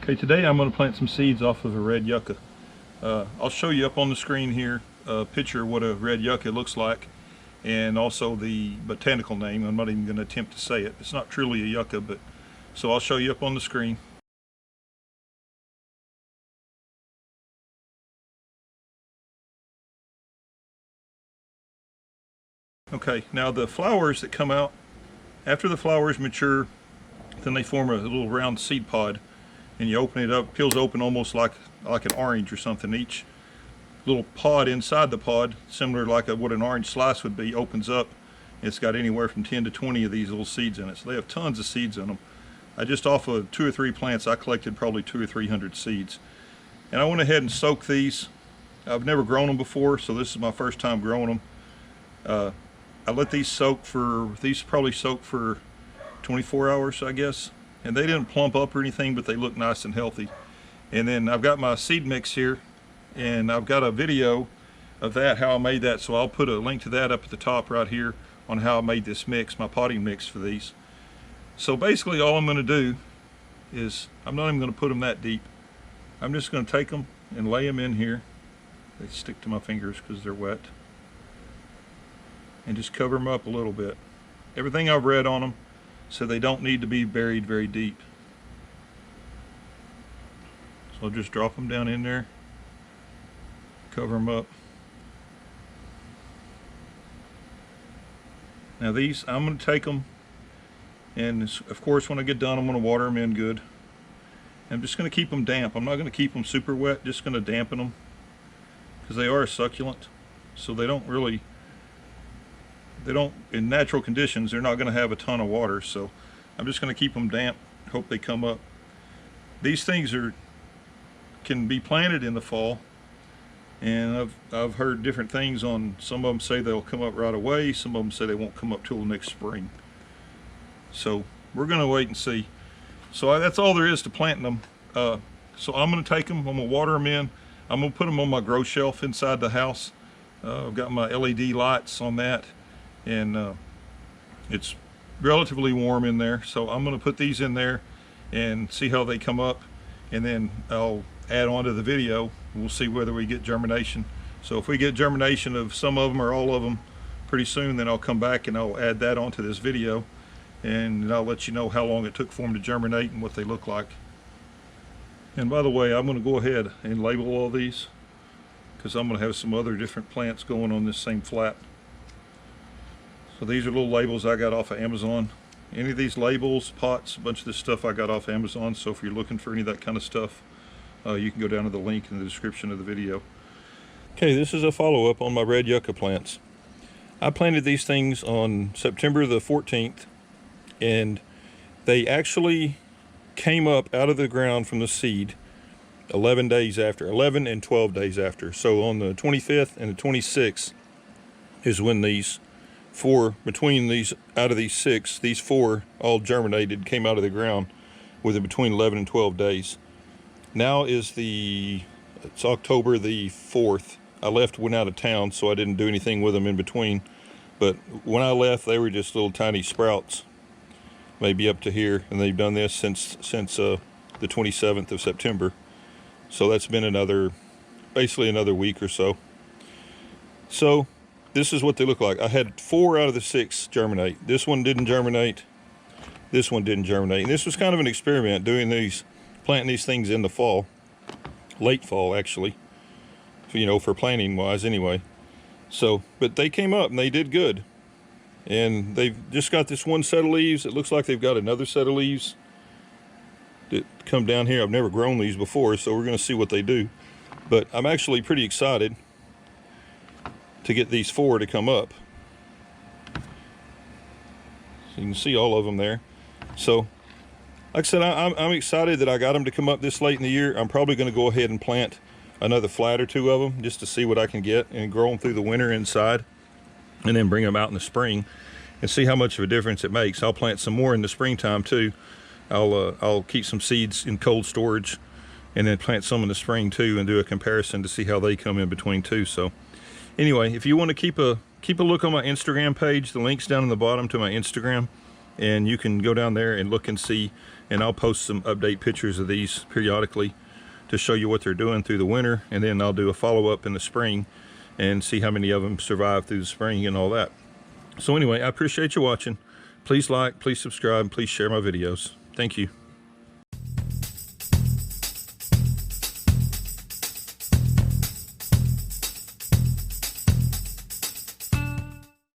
Okay, today I'm going to plant some seeds off of a red yucca. I'll show you up on the screen here a picture of what a red yucca looks like, and also the botanical name. I'm not even going to attempt to say it. It's not truly a yucca, but so I'll show you up on the screen. Okay, now the flowers that come out, after the flowers mature, then they form a little round seed pod, and you open it up, peels open almost like an orange or something. Each little pod inside the pod, similar like what an orange slice would be, opens up. It's got anywhere from 10 to 20 of these little seeds in it, so they have tons of seeds in them. I just off of 2 or 3 plants, I collected probably 200 or 300 seeds, and I went ahead and soaked these. I've never grown them before, so this is my first time growing them. I let these probably soak for 24 hours, I guess, and they didn't plump up or anything, but they look nice and healthy. And then I've got my seed mix here, and I've got a video of that, how I made that, so I'll put a link to that up at the top right here on how I made this mix, my potting mix for these. So basically all I'm going to do is, I'm not even going to put them that deep. I'm just going to take them and lay them in here. They stick to my fingers because they're wet. And just cover them up a little bit. Everything I've read on them said they don't need to be buried very deep. So I'll just drop them down in there, cover them up. Now these, I'm going to take them, and of course when I get done I'm going to water them in good. I'm just going to keep them damp. I'm not going to keep them super wet, just going to dampen them, because they are a succulent, so they don't, in natural conditions, they're not going to have a ton of water, so I'm just going to keep them damp, hope they come up. These things can be planted in the fall, and I've heard different things on, some of them say they'll come up right away, some of them say they won't come up till next spring. So we're going to wait and see. So that's all there is to planting them. So I'm going to take them, I'm going to water them in, I'm going to put them on my grow shelf inside the house. I've got my LED lights on that, and it's relatively warm in there, so I'm going to put these in there and see how they come up, and then I'll add on to the video. We'll see whether we get germination. So if we get germination of some of them or all of them pretty soon, then I'll come back and I'll add that onto this video, and I'll let you know how long it took for them to germinate and what they look like. And by the way, I'm going to go ahead and label all these, because I'm going to have some other different plants going on this same flat. So these are little labels I got off of Amazon. Any of these labels, pots, a bunch of this stuff I got off Amazon. So if you're looking for any of that kind of stuff, you can go down to the link in the description of the video. Okay, this is a follow-up on my red yucca plants. I planted these things on September the 14th, and they actually came up out of the ground from the seed 11 days after, 11 and 12 days after. So on the 25th and the 26th is when these between these, out of these 6, these 4 all germinated, came out of the ground within between 11 and 12 days. Now is it's October the 4th. I went out of town, so I didn't do anything with them in between. But when I left, they were just little tiny sprouts, maybe up to here, and they've done this since the 27th of September. So that's been basically another week or so. So this is what they look like. I had 4 out of the 6 germinate. This one didn't germinate. This one didn't germinate. And this was kind of an experiment, planting these things in the fall, late fall actually, for planting wise anyway. So, but they came up and they did good. And they've just got this one set of leaves. It looks like they've got another set of leaves that come down here. I've never grown these before, so we're going to see what they do. But I'm actually pretty excited to get these 4 to come up. So you can see all of them there. So like I said, I'm excited that I got them to come up this late in the year. I'm probably going to go ahead and plant another flat or 2 of them just to see what I can get and grow them through the winter inside, and then bring them out in the spring and see how much of a difference it makes. I'll plant some more in the springtime too. I'll keep some seeds in cold storage and then plant some in the spring too, and do a comparison to see how they come in between too. So anyway, if you want to keep a look on my Instagram page, the link's down in the bottom to my Instagram, and you can go down there and look and see and I'll post some update pictures of these periodically to show you what they're doing through the winter, and then I'll do a follow-up in the spring and see how many of them survive through the spring and all that. So anyway, I appreciate you watching. Please like, please subscribe, please share my videos. Thank you.